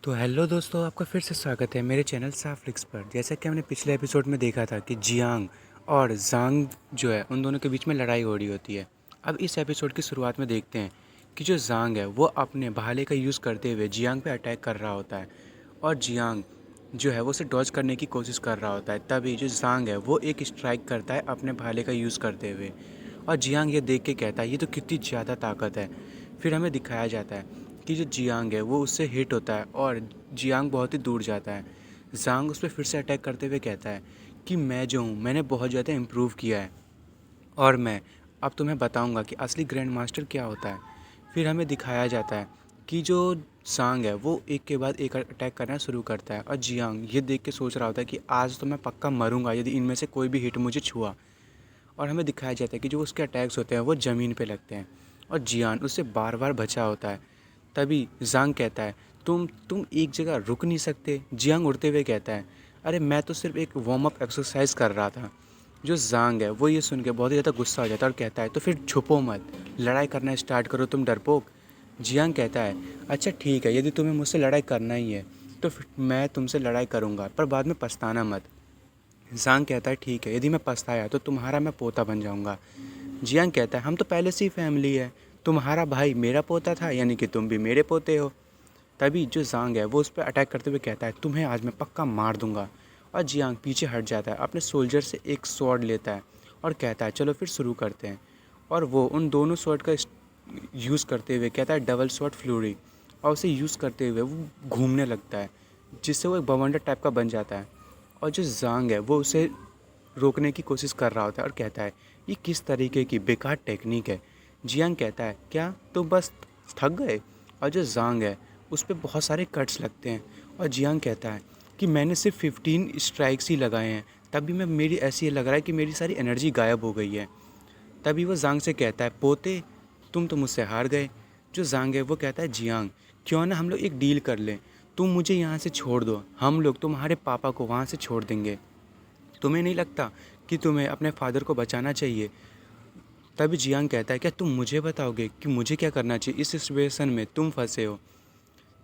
तो हेलो दोस्तों, आपका फिर से स्वागत है मेरे चैनल साफ्लिक्स पर। जैसा कि हमने पिछले एपिसोड में देखा था कि जियांग और जांग जो है उन दोनों के बीच में लड़ाई हो रही होती है। अब इस एपिसोड की शुरुआत में देखते हैं कि जो जांग है वो अपने भाले का यूज़ करते हुए जियांग पे अटैक कर रहा होता है और जियांग जो है वो उसे डॉज करने की कोशिश कर रहा होता है। तभी जो जांग है वो एक स्ट्राइक करता है अपने भाले का यूज़ करते हुए और जियांग ये देख के कहता है ये तो कितनी ज़्यादा ताकत है। फिर हमें दिखाया जाता है कि जो जियांग है वो उससे हिट होता है और जियांग बहुत ही दूर जाता है। जांग उस पर फिर से अटैक करते हुए कहता है कि मैं जो हूँ मैंने बहुत ज़्यादा इम्प्रूव किया है और मैं अब तुम्हें बताऊंगा कि असली ग्रैंड मास्टर क्या होता है। फिर हमें दिखाया जाता है कि जो जांग है वो एक के बाद एक अटैक करना शुरू करता है और जियांग ये देख के सोच रहा होता है कि आज तो मैं पक्का मरूंगा यदि इनमें से कोई भी हिट मुझे छुआ। और हमें दिखाया जाता है कि जो उसके अटैक्स होते हैं वो ज़मीन पे लगते हैं और जियान उससे बार बार बचा होता है। तभी जांग कहता है तुम एक जगह रुक नहीं सकते। जियांग उड़ते हुए कहता है अरे मैं तो सिर्फ एक वार्म अप एक्सरसाइज कर रहा था। जो जांग है वो ये सुन के बहुत ही ज़्यादा गुस्सा हो जाता है और कहता है तो फिर छुपो मत, लड़ाई करना स्टार्ट करो तुम डरपोक। जियांग कहता है अच्छा ठीक है, यदि तुम्हें मुझसे लड़ाई करना ही है तो फिर मैं तुमसे लड़ाई करूँगा, पर बाद में पछताना मत। जांग कहता है ठीक है, यदि मैं पछताया तो तुम्हारा मैं पोता बन जाऊंगा। जियांग कहता है हम तो पहले से ही फैमिली है, तुम्हारा भाई मेरा पोता था यानी कि तुम भी मेरे पोते हो। तभी जो जांग है वो उस पर अटैक करते हुए कहता है तुम्हें आज मैं पक्का मार दूंगा। और जियांग पीछे हट जाता है, अपने सोल्जर से एक स्वॉर्ड लेता है और कहता है चलो फिर शुरू करते हैं। और वो उन दोनों स्वॉर्ड का यूज़ करते हुए कहता है डबल स्वॉर्ड फ्लूरी, और उसे यूज़ करते हुए वो घूमने लगता है जिससे वो एक बवंडर टाइप का बन जाता है। और जो जांग है वो उसे रोकने की कोशिश कर रहा होता है और कहता है ये किस तरीके की बेकार टेक्निक है। जियांग कहता है क्या तुम बस थक गए। और जो जांग है उस पर बहुत सारे कट्स लगते हैं और जियांग कहता है कि मैंने सिर्फ 15 स्ट्राइक्स ही लगाए हैं, तभी मैं मेरी ऐसी लग रहा है कि मेरी सारी एनर्जी गायब हो गई है। तभी वो जांग से कहता है पोते तुम तो मुझसे हार गए। जो जांग है वो कहता है जियांग क्यों ना हम लोग एक डील कर लें, तुम मुझे यहाँ से छोड़ दो, हम लोग तुम्हारे पापा को वहाँ से छोड़ देंगे। तुम्हें नहीं लगता कि तुम्हें अपने फादर को बचाना चाहिए। तभी जियांग कहता है क्या तुम मुझे बताओगे कि मुझे क्या करना चाहिए, इस सिचुएशन में तुम फंसे हो।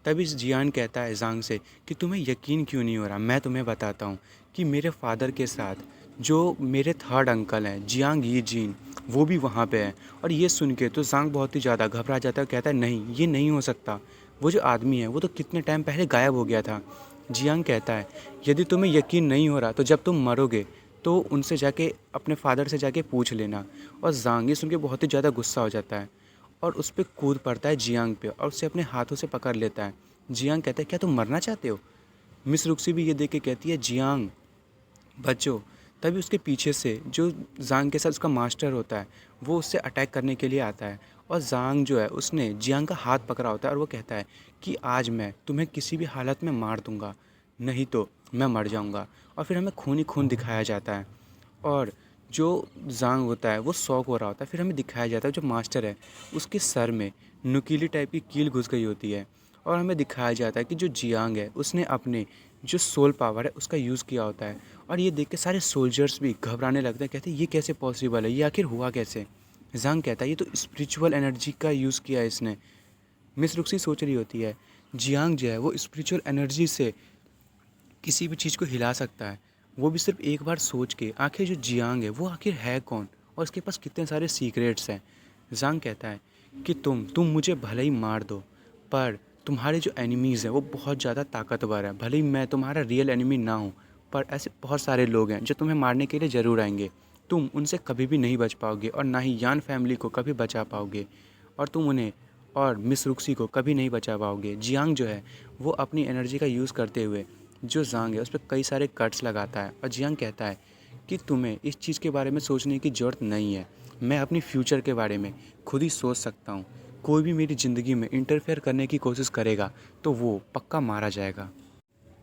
तभी जियान कहता है जांग से कि तुम्हें यकीन क्यों नहीं हो रहा, मैं तुम्हें बताता हूँ कि मेरे फादर के साथ जो मेरे थर्ड अंकल हैं जियांग ये जीन वो भी वहाँ पे है। और ये सुन के तो जांग बहुत ही ज़्यादा घबरा जाता है, कहता है नहीं ये नहीं हो सकता, वो जो आदमी है वो तो कितने टाइम पहले गायब हो गया था। जियांग कहता है यदि तुम्हें यकीन नहीं हो रहा तो जब तुम मरोगे तो उनसे जाके अपने फादर से जाके पूछ लेना। और जांग ये सुन के बहुत ही ज़्यादा गुस्सा हो जाता है और उस पर कूद पड़ता है जियांग पे और उसे अपने हाथों से पकड़ लेता है। जियांग कहता है क्या तुम मरना चाहते हो। मिस रुक्सी भी ये देख के कहती है जियांग बचो। तभी उसके पीछे से जो जांग के साथ उसका मास्टर होता है वो उससे अटैक करने के लिए आता है और जांग जो है उसने जियांग का हाथ पकड़ा होता है और वो कहता है कि आज मैं तुम्हें किसी भी हालत में मार दूंगा, नहीं तो मैं मर जाऊंगा। और फिर हमें खून ही खून दिखाया जाता है और जो जांग होता है वो शॉक हो रहा होता है। फिर हमें दिखाया जाता है जो मास्टर है उसके सर में नुकीली टाइप की कील घुस गई होती है और हमें दिखाया जाता है कि जो जियांग है उसने अपने जो सोल पावर है उसका यूज़ किया होता है। और ये देख के सारे सोल्जर्स भी घबराने लगते हैं, कहते हैं ये कैसे पॉसिबल है, ये आखिर हुआ कैसे। जांग कहता है ये तो स्पिरिचुअल एनर्जी का यूज़ किया है इसने। मिस रुक्सी सोच रही होती है जियांग जो है वो स्पिरिचुअल एनर्जी से किसी भी चीज़ को हिला सकता है, वो भी सिर्फ एक बार सोच के। आखिर जो जियांग है वो आखिर है कौन और उसके पास कितने सारे सीक्रेट्स हैं। जांग कहता है कि तुम मुझे भले ही मार दो, पर तुम्हारे जो एनिमीज़ हैं वो बहुत ज़्यादा ताकतवर है। भले ही मैं तुम्हारा रियल एनिमी ना हूँ, पर ऐसे बहुत सारे लोग हैं जो तुम्हें मारने के लिए ज़रूर आएंगे। तुम उनसे कभी भी नहीं बच पाओगे और ना ही यान फैमिली को कभी बचा पाओगे, और तुम उन्हें और मिस रुक्सी को कभी नहीं बचा पाओगे। जियांग जो है वो अपनी एनर्जी का यूज़ करते हुए जो जांग है उस पर कई सारे कट्स लगाता है और जियांग कहता है कि तुम्हें इस चीज़ के बारे में सोचने की ज़रूरत नहीं है, मैं अपनी फ्यूचर के बारे में खुद ही सोच सकता हूँ। कोई भी मेरी ज़िंदगी में इंटरफेयर करने की कोशिश करेगा तो वो पक्का मारा जाएगा।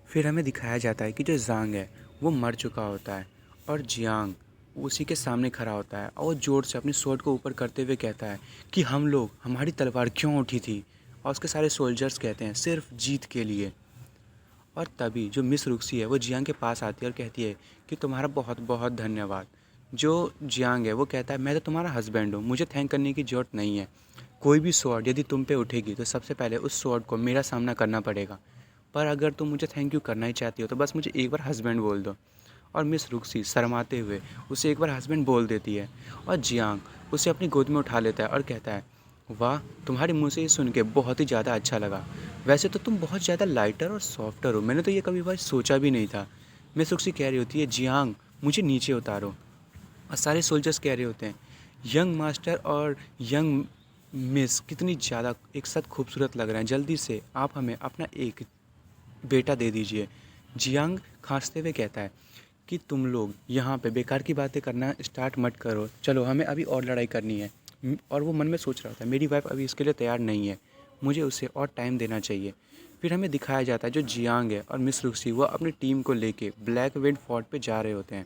फिर हमें दिखाया जाता है कि जो जांग है वो मर चुका होता है और जियांग उसी के सामने खड़ा होता है और वो जोर से अपनी स्वॉर्ड को ऊपर करते हुए कहता है कि हम लोग हमारी तलवार क्यों उठी थी। और उसके सारे सोल्जर्स कहते हैं सिर्फ जीत के लिए। और तभी जो मिस रुक्सी है वो जियांग के पास आती है और कहती है कि तुम्हारा बहुत बहुत धन्यवाद। जो जियांग है वो कहता है मैं तो तुम्हारा हस्बैंड हूँ, मुझे थैंक करने की ज़रूरत नहीं है। कोई भी स्वॉर्ड यदि तुम पे उठेगी तो सबसे पहले उस स्वॉर्ड को मेरा सामना करना पड़ेगा। पर अगर तुम मुझे थैंक यू करना ही चाहती हो तो बस मुझे एक बार हस्बैंड बोल दो। और मिस रुक्सी शर्माते हुए उसे एक बार हस्बैंड बोल देती है और जियांग उसे अपनी गोद में उठा लेता है और कहता है, वाह, तुम्हारे मुंह से ये सुन के बहुत ही ज़्यादा अच्छा लगा। वैसे तो तुम बहुत ज़्यादा लाइटर और सॉफ्टर हो, मैंने तो ये कभी बार सोचा भी नहीं था। मिस रुक्सी कह रही होती है, जियांग मुझे नीचे उतारो। और सारे सोल्जर्स कह रहे होते हैं, यंग मास्टर और यंग मिस कितनी ज़्यादा एक साथ खूबसूरत लग रहे हैं, जल्दी से आप हमें अपना एक बेटा दे दीजिए। जियांग खांसते हुए कहता है कि तुम लोग यहाँ पे बेकार की बातें करना स्टार्ट मत करो, चलो हमें अभी और लड़ाई करनी है। और वो मन में सोच रहा था, मेरी वाइफ अभी इसके लिए तैयार नहीं है, मुझे उसे और टाइम देना चाहिए। फिर हमें दिखाया जाता है जो जियांग है और मिस रुक्सी वो अपनी टीम को लेके ब्लैक विंड फोर्ट पे जा रहे होते हैं।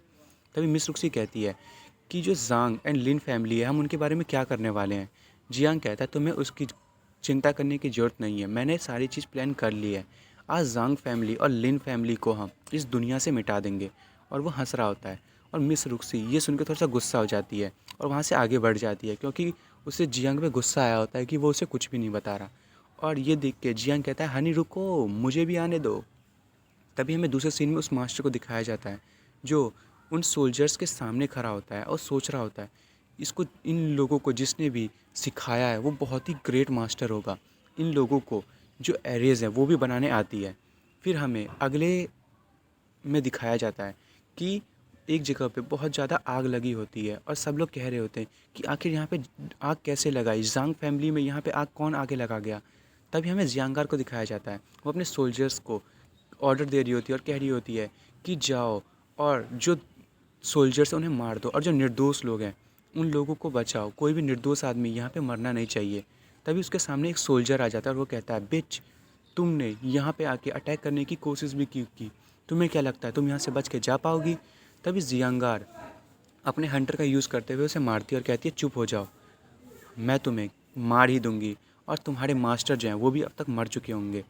तभी मिस रुक्सी कहती है कि जो जांग एंड लिन फैमिली है हम उनके बारे में क्या करने वाले हैं। जियांग कहता है तुम्हें उसकी चिंता करने की ज़रूरत नहीं है, मैंने सारी चीज़ प्लान कर ली है। आज जांग फैमिली और लिन फैमिली को हम इस दुनिया से मिटा देंगे। और वो हंस रहा होता है और मिस रुक्सी ये सुनकर थोड़ा सा गुस्सा हो जाती है और वहाँ से आगे बढ़ जाती है, क्योंकि उसे जियांग पे गुस्सा आया होता है कि वो उसे कुछ भी नहीं बता रहा। और ये देख के जियांग कहता है, हनी रुको, मुझे भी आने दो। तभी हमें दूसरे सीन में उस मास्टर को दिखाया जाता है जो उन सोल्जर्स के सामने खड़ा होता है और सोच रहा होता है, इसको इन लोगों को जिसने भी सिखाया है वो बहुत ही ग्रेट मास्टर होगा, इन लोगों को जो एरेज है वो भी बनाने आती है। फिर हमें अगले में दिखाया जाता है कि एक जगह पे बहुत ज़्यादा आग लगी होती है और सब लोग कह रहे होते हैं कि आखिर यहाँ पे आग कैसे लगाई, जांग फैमिली में यहाँ पे आग कौन आगे लगा गया। तभी हमें जियांगार को दिखाया जाता है, वो अपने सोल्जर्स को ऑर्डर दे रही होती है और कह रही होती है कि जाओ और जो सोल्जर्स हैं उन्हें मार दो और जो निर्दोष लोग हैं उन लोगों को बचाओ, कोई भी निर्दोष आदमी यहाँ पे मरना नहीं चाहिए। तभी उसके सामने एक सोल्जर आ जाता है और वो कहता है, बिच, तुमने यहाँ पे आके अटैक करने की कोशिश भी की, तुम्हें क्या लगता है तुम यहाँ से बच के जा पाओगी। तभी जियांगार अपने हंटर का यूज़ करते हुए उसे मारती है और कहती है, चुप हो जाओ, मैं तुम्हें मार ही दूंगी और तुम्हारे मास्टर जो हैं वो भी अब तक मर चुके होंगे।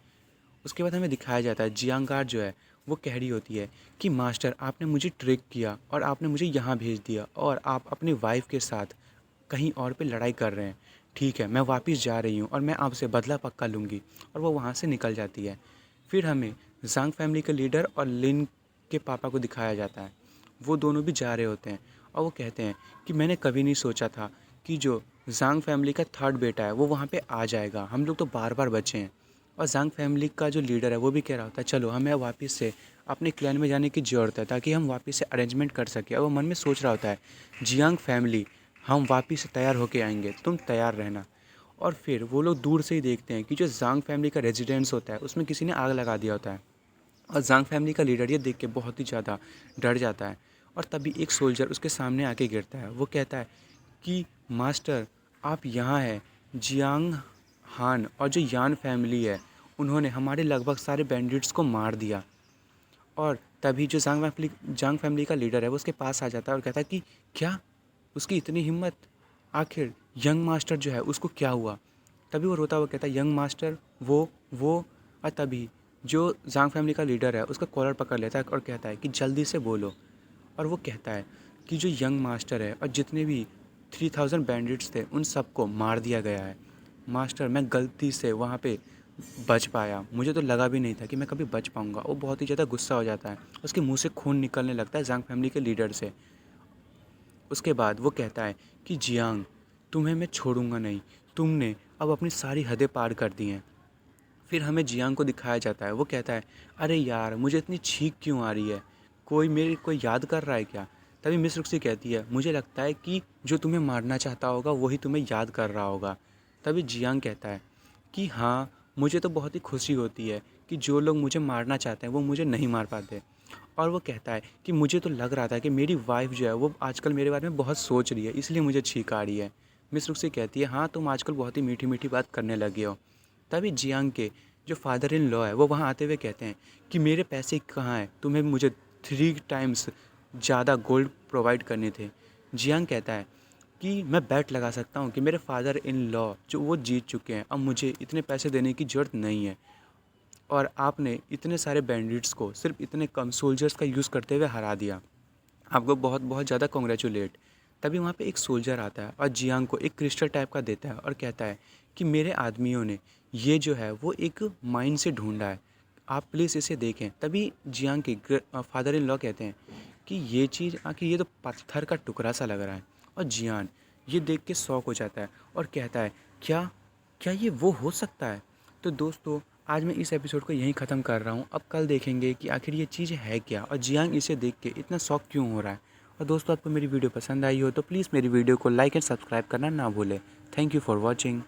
उसके बाद हमें दिखाया जाता है जियांगार जो है वो कह रही होती है कि मास्टर आपने मुझे ट्रिक किया और आपने मुझे यहाँ भेज दिया और आप अपनी वाइफ के साथ कहीं और पे लड़ाई कर रहे हैं। ठीक है, मैं वापस जा रही हूँ और मैं आपसे बदला पक्का लूँगी। और वो वहाँ से निकल जाती है। फिर हमें जांग फैमिली के लीडर और लिन के पापा को दिखाया जाता है, वो दोनों भी जा रहे होते हैं और वो कहते हैं कि मैंने कभी नहीं सोचा था कि जो जांग फैमिली का थर्ड बेटा है वो वहाँ पे आ जाएगा, हम लोग तो बार बार बचे हैं। और जांग फैमिली का जो लीडर है वो भी कह रहा होता है, चलो हमें वापस से अपने क्लैन में जाने की ज़रूरत है ताकि हम वापस से अरेंजमेंट कर सकें। और वो मन में सोच रहा होता है, जियांग फैमिली हम वापस से तैयार होके आएंगे, तुम तैयार रहना। और फिर वो लोग दूर से ही देखते हैं कि जो जांग फैमिली का रेजिडेंस होता है उसमें किसी ने आग लगा दिया होता है। और जांग फैमिली का लीडर ये देख के बहुत ही ज़्यादा डर जाता है। और तभी एक सोल्जर उसके सामने आके गिरता है, वो कहता है कि मास्टर आप यहाँ हैं। जियांग हान और जो यान फैमिली है उन्होंने हमारे लगभग सारे बैंडिट्स को मार दिया। और तभी जो जांग फैमिली का लीडर है वो उसके पास आ जाता है और कहता है कि क्या, उसकी इतनी हिम्मत, आखिर यंग मास्टर जो है उसको क्या हुआ। तभी वो रोता हुआ कहता है, यंग मास्टर वो। और तभी जो जांग फैमिली का लीडर है उसका कॉलर पकड़ लेता है और कहता है कि जल्दी से बोलो। और वो कहता है कि जो यंग मास्टर है और जितने भी 3000 बैंडिट्स थे उन सबको मार दिया गया है। मास्टर मैं गलती से वहाँ पे बच पाया, मुझे तो लगा भी नहीं था कि मैं कभी बच पाऊँगा। वो बहुत ही ज़्यादा गुस्सा हो जाता है, उसके मुंह से खून निकलने लगता है जांग फैमिली के लीडर से। उसके बाद वो कहता है कि जियांग तुम्हें मैं छोड़ूंगा नहीं, तुमने अब अपनी सारी हदें पार कर दी हैं। फिर हमें जियांग को दिखाया जाता है, वो कहता है, अरे यार मुझे इतनी छींक क्यों आ रही है, कोई याद कर रहा है क्या। तभी मिस रुक्सी कहती है, मुझे लगता है कि जो तुम्हें मारना चाहता होगा वही तुम्हें याद कर रहा होगा। तभी जियांग कहता है कि हाँ, मुझे तो बहुत ही खुशी होती है कि जो लोग मुझे मारना चाहते हैं वो मुझे नहीं मार पाते। और वो कहता है कि मुझे तो लग रहा था कि मेरी वाइफ जो है वो आजकल मेरे बारे में बहुत सोच रही है, इसलिए मुझे छींक आ रही है। मिस रुक्सी कहती है, हाँ तुम आजकल बहुत ही मीठी मीठी बात करने लगे हो। तभी जियांग के जो फादर इन लॉ है वो वहाँ आते हुए कहते हैं कि मेरे पैसे कहाँ हैं, तुम्हें मुझे 3 टाइम्स ज़्यादा गोल्ड प्रोवाइड करने थे। जियांग कहता है कि मैं बैट लगा सकता हूँ कि मेरे फादर इन लॉ जो वो जीत चुके हैं, अब मुझे इतने पैसे देने की ज़रूरत नहीं है। और आपने इतने सारे बैंडिट्स को सिर्फ इतने कम सोल्जर्स का यूज़ करते हुए हरा दिया, आपको बहुत बहुत ज़्यादा कॉन्ग्रेचुलेट। तभी वहाँ पे एक सोल्जर आता है और जियांग को एक क्रिस्टल टाइप का देता है और कहता है कि मेरे आदमियों ने ये जो है वो एक माइन से ढूंढा है, आप प्लीज़ इसे देखें। तभी जियांग के फादर इन लॉ कहते हैं कि ये चीज़ आखिर ये तो पत्थर का टुकड़ा सा लग रहा है। और जियान ये देख के शॉक हो जाता है और कहता है, क्या क्या ये वो हो सकता है? तो दोस्तों, आज मैं इस एपिसोड को यहीं ख़त्म कर रहा हूँ। अब कल देखेंगे कि आखिर ये चीज़ है क्या और जियांग इसे देख के इतना शौक क्यों हो रहा है। और दोस्तों, आपको मेरी वीडियो पसंद आई हो तो प्लीज़ मेरी वीडियो को लाइक एंड सब्सक्राइब करना ना भूलें। Thank you for watching.